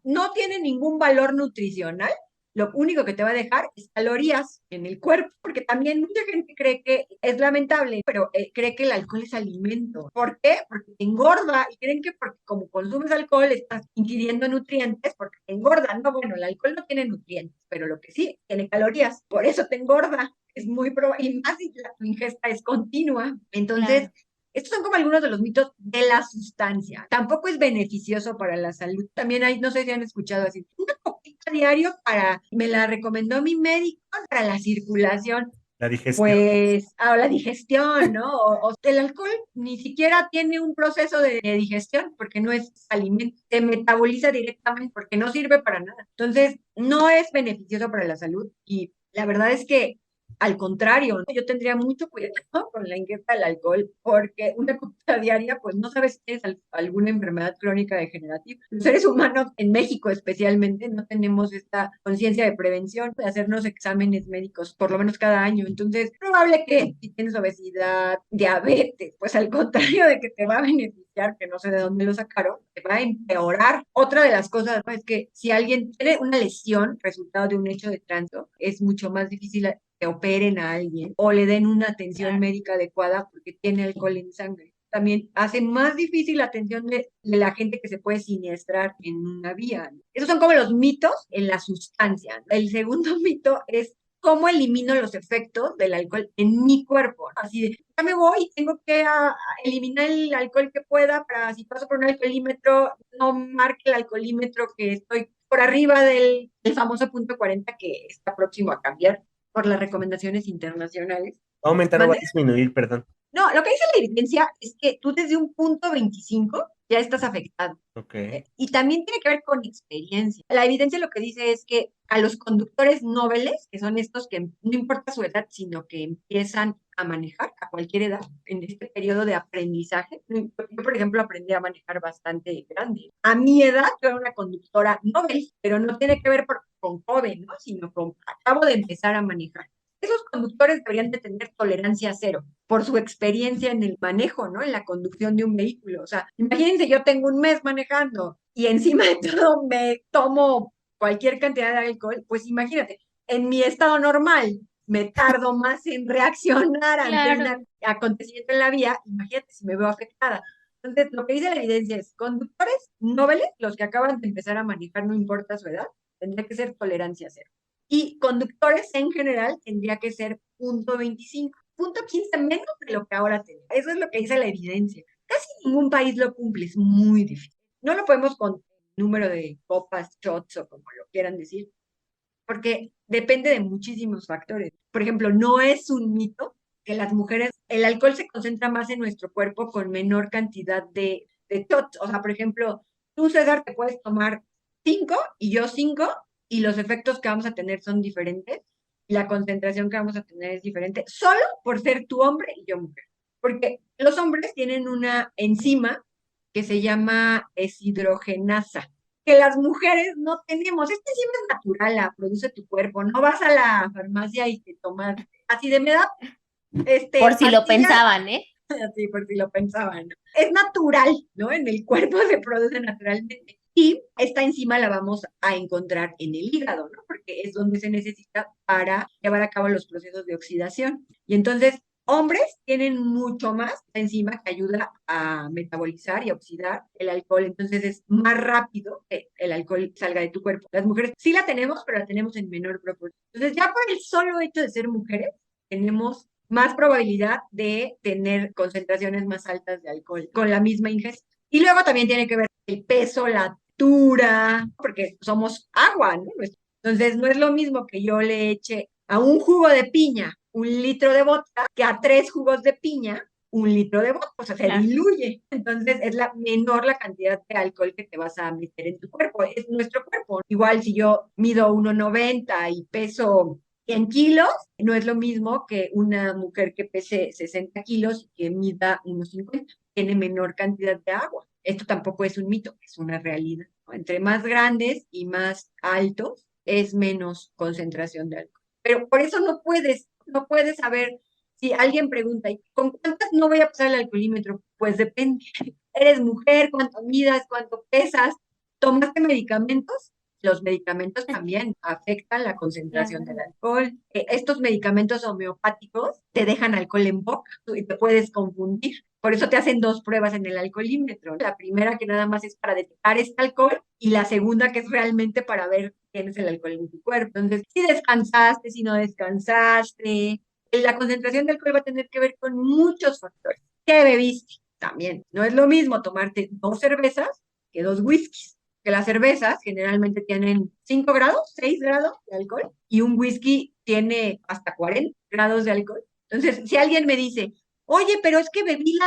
no tiene ningún valor nutricional. Lo único que te va a dejar es calorías en el cuerpo, porque también mucha gente cree que es lamentable, pero cree que el alcohol es alimento. ¿Por qué? Porque te engorda y creen que porque como consumes alcohol estás ingiriendo nutrientes porque te engorda. No, bueno, el alcohol no tiene nutrientes, pero lo que sí tiene calorías, por eso te engorda. Es muy probable, y más si tu ingesta es continua. Entonces, Claro. estos son como algunos de los mitos de la sustancia. Tampoco es beneficioso para la salud. También hay, no sé si han escuchado así, una copita diario me la recomendó mi médico para la circulación. La digestión. Pues, la digestión, ¿no? O el alcohol ni siquiera tiene un proceso de digestión porque no es alimento, se metaboliza directamente porque no sirve para nada. Entonces, no es beneficioso para la salud y la verdad es que al contrario, ¿no? Yo tendría mucho cuidado con la ingesta del alcohol porque una copita diaria, pues no sabes si tienes alguna enfermedad crónica degenerativa. Los seres humanos, en México especialmente, no tenemos esta conciencia de prevención, de hacernos exámenes médicos por lo menos cada año. Entonces, es probable que si tienes obesidad, diabetes, pues al contrario de que te va a beneficiar, que no sé de dónde lo sacaron, te va a empeorar. Otra de las cosas, ¿no? Es que si alguien tiene una lesión resultado de un hecho de tránsito, es mucho más difícil que operen a alguien o le den una atención médica adecuada porque tiene alcohol en sangre. También hace más difícil la atención de la gente que se puede siniestrar en una vía, ¿no? Esos son como los mitos en la sustancia, ¿no? El segundo mito es cómo elimino los efectos del alcohol en mi cuerpo. Así de, ya me voy, tengo que eliminar el alcohol que pueda para si paso por un alcoholímetro, no marque el alcoholímetro que estoy por arriba del famoso punto 40 que está próximo a cambiar. por las recomendaciones internacionales. ¿Va a aumentar o va a ¿Mande? disminuir? Perdón. No, lo que dice la evidencia es que tú desde un punto 25 ya estás afectado. Ok. Y también tiene que ver con experiencia. La evidencia lo que dice es que a los conductores nobles, que son estos que no importa su edad, sino que empiezan a manejar a cualquier edad en este periodo de aprendizaje. Yo, por ejemplo, aprendí a manejar bastante grande. A mi edad, yo era una conductora noble, pero no tiene que ver con joven, ¿no? Sino con acabo de empezar a manejar. Esos conductores deberían de tener tolerancia cero por su experiencia en el manejo, ¿no? En la conducción de un vehículo. O sea, imagínense, yo tengo un mes manejando y encima de todo me tomo cualquier cantidad de alcohol, pues imagínate, en mi estado normal me tardo más en reaccionar ante un Claro. acontecimiento en la vía, imagínate si me veo afectada. Entonces, lo que dice la evidencia es, conductores nobles, los que acaban de empezar a manejar, no importa su edad, tendría que ser tolerancia cero. Y conductores en general tendría que ser punto 25, punto 15 menos de lo que ahora tenemos. Eso es lo que dice la evidencia. Casi ningún país lo cumple, es muy difícil. No lo podemos con número de copas, shots o como lo quieran decir, porque depende de muchísimos factores. Por ejemplo, no es un mito que las mujeres, el alcohol se concentra más en nuestro cuerpo con menor cantidad de shots. O sea, por ejemplo, tú, César, te puedes tomar 5 y yo 5 y los efectos que vamos a tener son diferentes y la concentración que vamos a tener es diferente, solo por ser tú hombre y yo mujer. Porque los hombres tienen una enzima que se llama deshidrogenasa, que las mujeres no tenemos. Esta enzima es natural, la produce tu cuerpo. No vas a la farmacia y te tomas así de me da Por si lo pastillas, pensaban, ¿eh? así por si lo pensaban, ¿no? Es natural, ¿no? En el cuerpo se produce naturalmente. Y esta enzima la vamos a encontrar en el hígado, ¿no? Porque es donde se necesita para llevar a cabo los procesos de oxidación. Y entonces, hombres tienen mucho más enzima que ayuda a metabolizar y oxidar el alcohol. Entonces, es más rápido que el alcohol salga de tu cuerpo. Las mujeres sí la tenemos, pero la tenemos en menor proporción. Entonces, ya por el solo hecho de ser mujeres, tenemos más probabilidad de tener concentraciones más altas de alcohol con la misma ingesta. Y luego también tiene que ver el peso, la altura, porque somos agua, ¿no? Entonces no es lo mismo que yo le eche a un jugo de piña 1 litro de vodka que a 3 jugos de piña 1 litro de vodka, o sea, se Claro. diluye. Entonces es la menor la cantidad de alcohol que te vas a meter en tu cuerpo, es nuestro cuerpo. Igual si yo mido 1,90 y peso 100 kilos, no es lo mismo que una mujer que pese 60 kilos y que mida 1,50. Tiene menor cantidad de agua. Esto tampoco es un mito, es una realidad, ¿no? Entre más grandes y más altos es menos concentración de alcohol. Pero por eso no puedes saber si alguien pregunta, ¿y con cuántas no voy a pasar el alcoholímetro? Pues depende. ¿Eres mujer? ¿Cuánto midas? ¿Cuánto pesas? ¿Tomaste medicamentos? Los medicamentos también afectan la concentración del Claro. alcohol. Estos medicamentos homeopáticos te dejan alcohol en boca y te puedes confundir. Por eso te hacen 2 pruebas en el alcoholímetro. La primera que nada más es para detectar este alcohol y la segunda que es realmente para ver si tienes el alcohol en tu cuerpo. Entonces, si descansaste, si no descansaste, la concentración de alcohol va a tener que ver con muchos factores. ¿Qué bebiste? También. No es lo mismo tomarte 2 cervezas que 2 whiskies, que las cervezas generalmente tienen 5 grados, 6 grados de alcohol y un whisky tiene hasta 40 grados de alcohol. Entonces, si alguien me dice, oye, pero es que bebí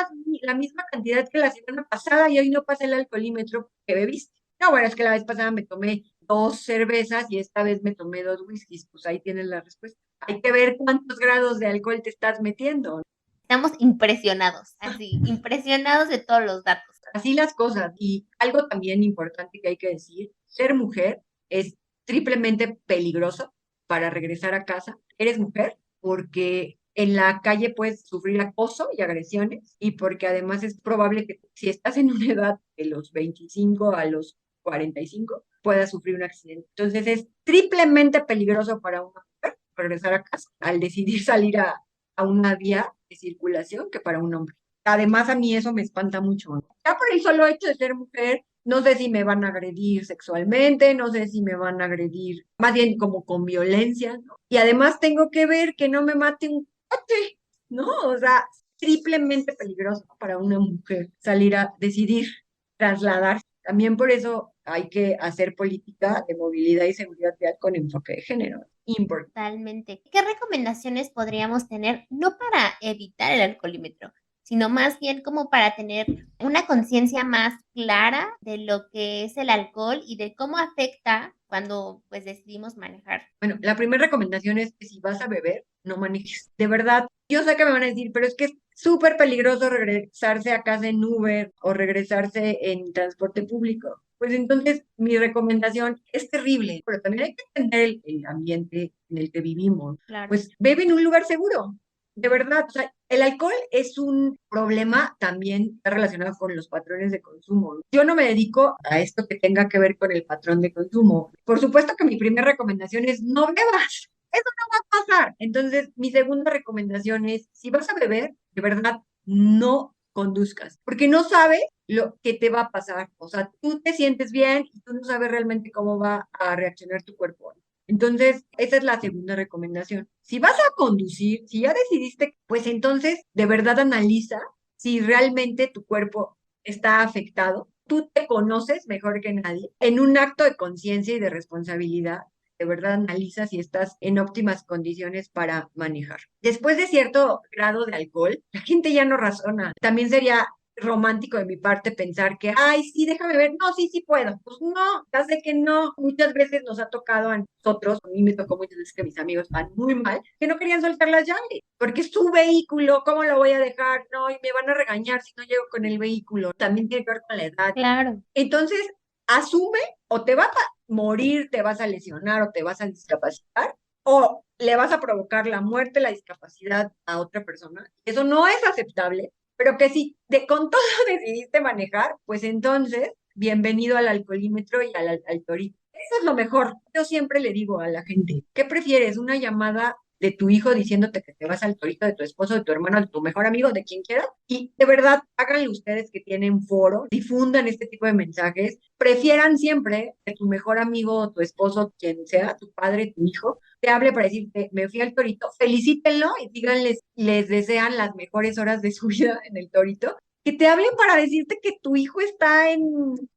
la misma cantidad que la semana pasada y hoy no pasé el alcoholímetro que bebiste. No, bueno, es que la vez pasada me tomé 2 cervezas y esta vez me tomé 2 whiskies. Pues ahí tienes la respuesta. Hay que ver cuántos grados de alcohol te estás metiendo. Estamos impresionados, así, impresionados de todos los datos. Así las cosas. Y algo también importante que hay que decir, ser mujer es triplemente peligroso para regresar a casa. Eres mujer porque en la calle puedes sufrir acoso y agresiones y porque además es probable que si estás en una edad de los 25 a los 45 puedas sufrir un accidente. Entonces es triplemente peligroso para una mujer regresar a casa al decidir salir a una vía de circulación que para un hombre. Además, a mí eso me espanta mucho, ¿no? Ya por el solo hecho de ser mujer, no sé si me van a agredir sexualmente, no sé si me van a agredir, más bien como con violencia, ¿no? Y además tengo que ver que no me mate un coche, ¿no? O sea, triplemente peligroso para una mujer salir a decidir trasladarse. También por eso hay que hacer política de movilidad y seguridad vial con enfoque de género. Importante. Totalmente. ¿Qué recomendaciones podríamos tener, no para evitar el alcoholímetro, sino más bien como para tener una conciencia más clara de lo que es el alcohol y de cómo afecta cuando pues decidimos manejar? Bueno, la primera recomendación es que si vas a beber, no manejes. De verdad, yo sé que me van a decir, pero es que es súper peligroso regresarse a casa en Uber o regresarse en transporte público. Pues entonces mi recomendación es terrible, pero también hay que entender el ambiente en el que vivimos. Claro. Pues bebe en un lugar seguro. De verdad, o sea, el alcohol es un problema también está relacionado con los patrones de consumo. Yo no me dedico a esto que tenga que ver con el patrón de consumo. Por supuesto que mi primera recomendación es no bebas. Eso no va a pasar. Entonces, mi segunda recomendación es, si vas a beber, de verdad, no conduzcas, porque no sabes lo que te va a pasar. O sea, tú te sientes bien y tú no sabes realmente cómo va a reaccionar tu cuerpo. Entonces, esa es la segunda recomendación. Si vas a conducir, si ya decidiste, pues entonces de verdad analiza si realmente tu cuerpo está afectado. Tú te conoces mejor que nadie. En un acto de conciencia y de responsabilidad, de verdad analiza si estás en óptimas condiciones para manejar. Después de cierto grado de alcohol, la gente ya no razona. También sería romántico de mi parte pensar que, ay, sí, déjame ver, no, sí, sí puedo. Pues no, ya sé que no. Muchas veces nos ha tocado a nosotros, a mí me tocó muchas veces que mis amigos van muy mal, que no querían soltar las llaves, porque es su vehículo, ¿cómo lo voy a dejar? No, y me van a regañar si no llego con el vehículo. También tiene que ver con la edad. Claro. Entonces, asume o te vas a morir, te vas a lesionar o te vas a discapacitar, o le vas a provocar la muerte, la discapacidad a otra persona. Eso no es aceptable, pero que si con todo decidiste manejar, pues entonces, bienvenido al alcoholímetro y al torito. Eso es lo mejor. Yo siempre le digo a la gente, ¿qué prefieres? ¿Una llamada de tu hijo diciéndote que te vas al torito de tu esposo, de tu hermano, de tu mejor amigo, de quien quiera? Y de verdad, háganle ustedes que tienen foro, difundan este tipo de mensajes, prefieran siempre que tu mejor amigo o tu esposo, quien sea, tu padre, tu hijo, te hable para decirte, me fui al torito, felicítenlo y díganles, les desean las mejores horas de su vida en el torito, que te hablen para decirte que tu hijo está en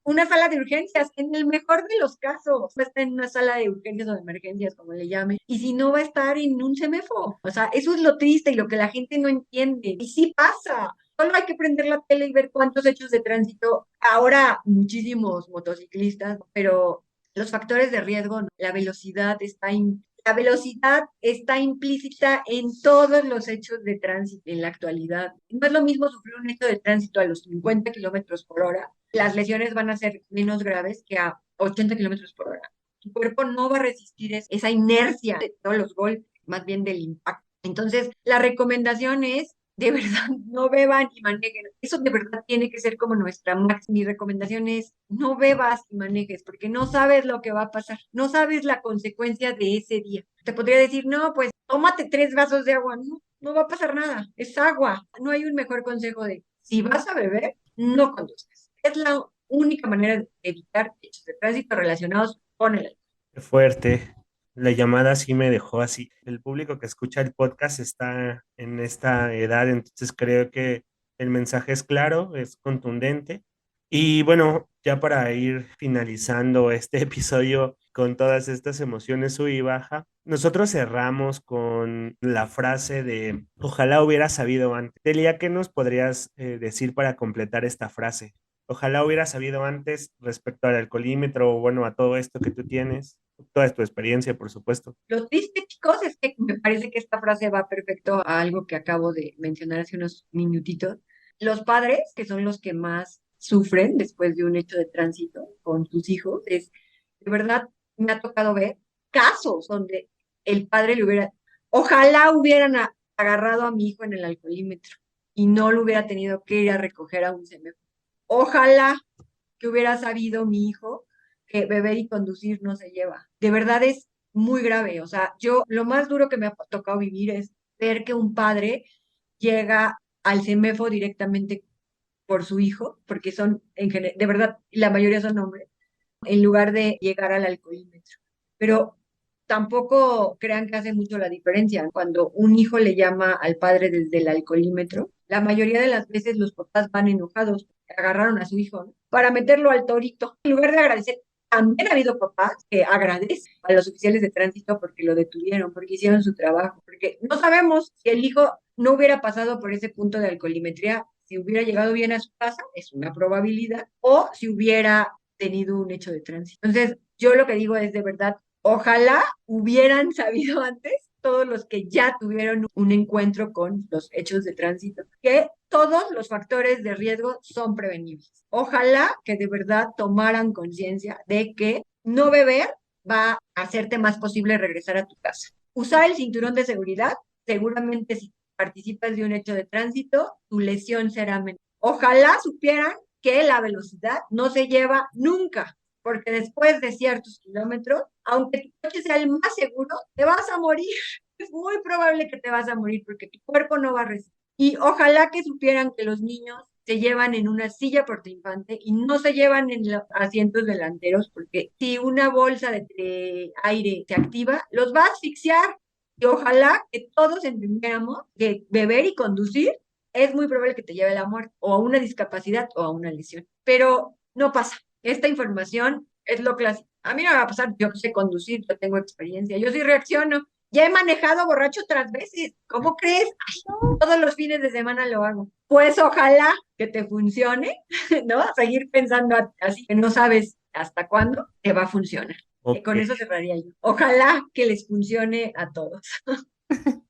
una sala de urgencias, en el mejor de los casos, va a estar en una sala de urgencias o de emergencias, como le llamen, y si no va a estar en un semáforo. O sea, eso es lo triste y lo que la gente no entiende. Y sí pasa. Solo hay que prender la tele y ver cuántos hechos de tránsito. Ahora muchísimos motociclistas, pero los factores de riesgo, ¿no? La velocidad está implícita en todos los hechos de tránsito en la actualidad. No es lo mismo sufrir un hecho de tránsito a los 50 kilómetros por hora. Las lesiones van a ser menos graves que a 80 kilómetros por hora. Tu cuerpo no va a resistir esa inercia de todos los golpes, más bien del impacto. Entonces, la recomendación es de verdad, no beban y manejen. Eso de verdad tiene que ser como nuestra máxima. Mi recomendación es no bebas y manejes, porque no sabes lo que va a pasar, no sabes la consecuencia de ese día. Te podría decir, no, pues tómate 3 vasos de agua. No, no va a pasar nada, es agua. No hay un mejor consejo de si vas a beber, no conduzcas. Es la única manera de evitar hechos de tránsito relacionados con el alcohol. Qué fuerte. La llamada sí me dejó así. El público que escucha el podcast está en esta edad, entonces creo que el mensaje es claro, es contundente. Y bueno, ya para ir finalizando este episodio con todas estas emociones sub y baja, nosotros cerramos con la frase de ojalá hubiera sabido antes. Delia, ¿qué nos podrías decir para completar esta frase? Ojalá hubiera sabido antes respecto al alcoholímetro o bueno, a todo esto que tú tienes, toda tu experiencia, por supuesto. Lo triste, chicos, es que me parece que esta frase va perfecto a algo que acabo de mencionar hace unos minutitos. Los padres, que son los que más sufren después de un hecho de tránsito con sus hijos, de verdad, me ha tocado ver casos donde el padre le hubiera, ojalá hubieran agarrado a mi hijo en el alcoholímetro y no lo hubiera tenido que ir a recoger a un semáforo. Ojalá que hubiera sabido mi hijo que beber y conducir no se lleva. De verdad es muy grave. O sea, yo lo más duro que me ha tocado vivir es ver que un padre llega al semáforo directamente por su hijo, porque son, de verdad, la mayoría son hombres, en lugar de llegar al alcoholímetro. Pero tampoco crean que hace mucho la diferencia. Cuando un hijo le llama al padre desde el alcoholímetro, la mayoría de las veces los papás van enojados, agarraron a su hijo, ¿no? para meterlo al torito. En lugar de agradecer, también ha habido papás que agradecen a los oficiales de tránsito porque lo detuvieron, porque hicieron su trabajo, porque no sabemos si el hijo no hubiera pasado por ese punto de alcoholimetría, si hubiera llegado bien a su casa, es una probabilidad, o si hubiera tenido un hecho de tránsito. Entonces, yo lo que digo es de verdad, ojalá hubieran sabido antes todos los que ya tuvieron un encuentro con los hechos de tránsito, que todos los factores de riesgo son prevenibles. Ojalá que de verdad tomaran conciencia de que no beber va a hacerte más posible regresar a tu casa. Usar el cinturón de seguridad, seguramente si participas de un hecho de tránsito, tu lesión será menor. Ojalá supieran que la velocidad no se lleva nunca, porque después de ciertos kilómetros, aunque tu coche sea el más seguro, te vas a morir. Es muy probable que te vas a morir porque tu cuerpo no va a resistir. Y ojalá que supieran que los niños se llevan en una silla portainfante y no se llevan en los asientos delanteros, porque si una bolsa de aire se activa, los va a asfixiar. Y ojalá que todos entendiéramos que beber y conducir es muy probable que te lleve a la muerte, o a una discapacidad, o a una lesión. Pero no pasa. Esta información es lo clásico. A mí no me va a pasar, yo sé conducir, yo tengo experiencia, yo sí reacciono. Ya he manejado borracho otras veces. ¿Cómo crees? Ay, todos los fines de semana lo hago. Pues ojalá que te funcione, ¿no? Seguir pensando así que no sabes hasta cuándo te va a funcionar. Con Ok. eso cerraría yo. Ojalá que les funcione a todos.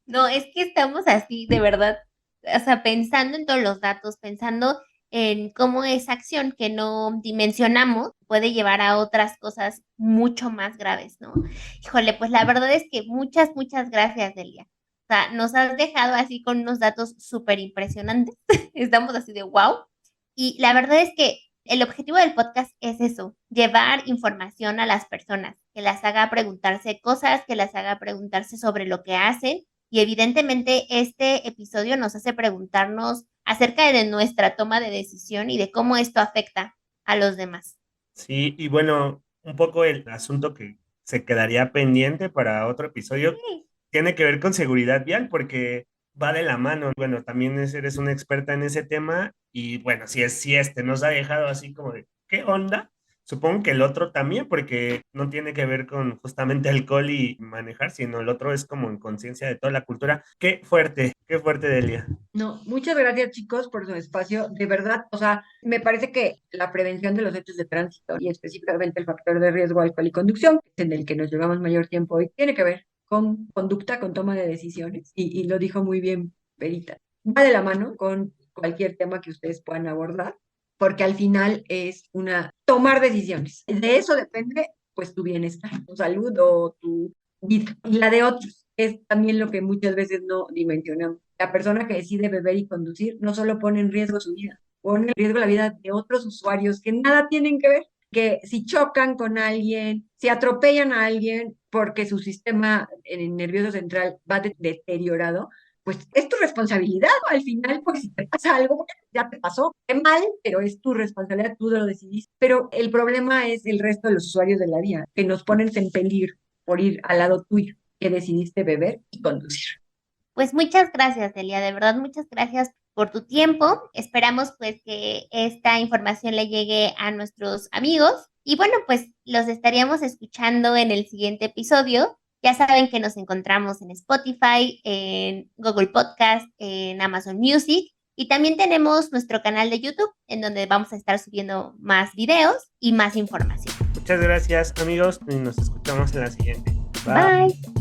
No, es que estamos así, de verdad, o sea, pensando en todos los datos, pensando en cómo esa acción que no dimensionamos puede llevar a otras cosas mucho más graves, ¿no? Híjole, pues la verdad es que muchas, muchas gracias, Delia. O sea, nos has dejado así con unos datos súper impresionantes. Estamos así de wow. Y la verdad es que el objetivo del podcast es eso, llevar información a las personas, que las haga preguntarse cosas, que las haga preguntarse sobre lo que hacen. Y evidentemente este episodio nos hace preguntarnos acerca de nuestra toma de decisión y de cómo esto afecta a los demás. Sí, y bueno, un poco el asunto que se quedaría pendiente para otro episodio Sí. tiene que ver con seguridad vial, porque va de la mano. Bueno, también eres una experta en ese tema y bueno, si este nos ha dejado así como de, ¿qué onda? Supongo que el otro también, porque no tiene que ver con justamente alcohol y manejar, sino el otro es como en conciencia de toda la cultura. Qué fuerte, Delia. No, muchas gracias chicos por su espacio. De verdad, o sea, me parece que la prevención de los hechos de tránsito y específicamente el factor de riesgo alcohol y conducción, en el que nos llevamos mayor tiempo hoy, tiene que ver con conducta, con toma de decisiones. Y lo dijo muy bien Perita. Va de la mano con cualquier tema que ustedes puedan abordar, porque al final es una tomar decisiones. De eso depende, pues, tu bienestar, tu salud o tu vida. Y la de otros es también lo que muchas veces no dimensionamos. La persona que decide beber y conducir no solo pone en riesgo su vida, pone en riesgo la vida de otros usuarios que nada tienen que ver, que si chocan con alguien, si atropellan a alguien porque su sistema nervioso central va deteriorado, pues es tu responsabilidad, ¿no? Al final, pues si te pasa algo, ya te pasó, qué mal, pero es tu responsabilidad, tú lo decidiste. Pero el problema es el resto de los usuarios de la vía, que nos ponen en peligro por ir al lado tuyo, que decidiste beber y conducir. Pues muchas gracias, Delia, de verdad muchas gracias por tu tiempo. Esperamos pues que esta información le llegue a nuestros amigos y bueno, pues los estaríamos escuchando en el siguiente episodio. Ya saben que nos encontramos en Spotify, en Google Podcast, en Amazon Music y también tenemos nuestro canal de YouTube en donde vamos a estar subiendo más videos y más información. Muchas gracias, amigos, y nos escuchamos en la siguiente. Bye. Bye.